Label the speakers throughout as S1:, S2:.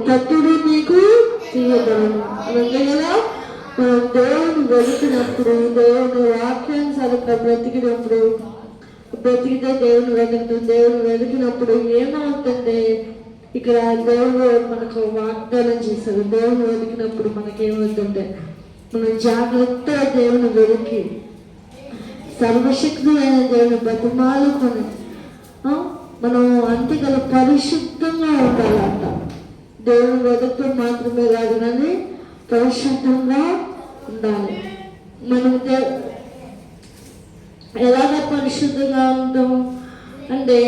S1: తప్పుడు నీకు తీయబడను. అంతే కదా. మనం దేవుని వెతికినప్పుడు, దేవుని వాక్యానుసారంగా బ్రతికితే దేవుని వెతికినప్పుడు ఏమవుతుంది? ఇక్కడ దేవుడు మనకు వాగ్దానం చేశారు. దేవుని వెతికినప్పుడు మనకేమవుతుంటే, మనం జాగ్రత్తగా దేవుని వెతికి సర్వశక్తులైన దేవుని బతిమాలుకొని మనం అంతేకాదు పరిశుద్ధంగా ఉండాలంట. దేవుని వెతకడం మాత్రమే కాదు కానీ పరిశుద్ధంగా ఉండాలి. మనం ఎలాగ పరిశుద్ధంగా ఉంటాం అంటే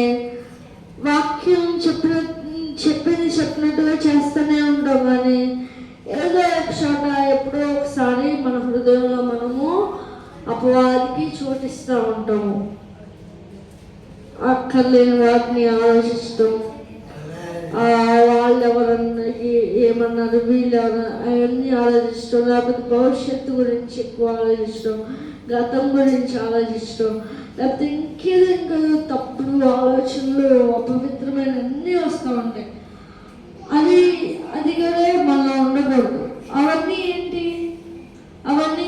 S1: వాక్యం చెప్పినట్టుగా చేస్తూనే ఉంటాం. కానీ ఏదో ఒక చోట ఎప్పుడో ఒకసారి మన హృదయంలో మనము అపవాదికి చోటిస్తూ ఉంటాము. అక్కర్లేని వాటిని ఆలోచిస్తాం. వాళ్ళు ఎవరన్నా ఏమన్నారు, వీళ్ళు ఎవరన్నా, అవన్నీ ఆలోచిస్తాం. లేకపోతే భవిష్యత్తు గురించి ఎక్కువ ఆలోచిస్తాం, గతం గురించి ఆలోచిస్తాం, లేకపోతే ఇంకేదో తప్పుడు ఆలోచనలు, అపవిత్రమైన అన్నీ వస్తూ ఉంటాయి. అది కూడా మనలో ఉండకూడదు. అవన్నీ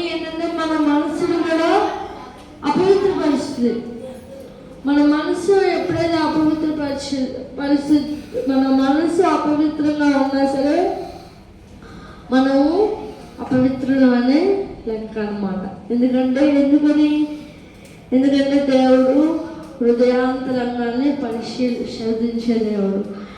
S1: ఏంటంటే మన మనసును కూడా అపవిత్రపరుస్తుంది. మన మనసు ఎప్పుడైతే మన మనసు అపవిత్రంగా ఉన్నా సరే మనము అపవిత్రులనే లెక్క అన్నమాట. ఎందుకంటే దేవుడు హృదయాంతరంగానే శోధించే దేవుడు.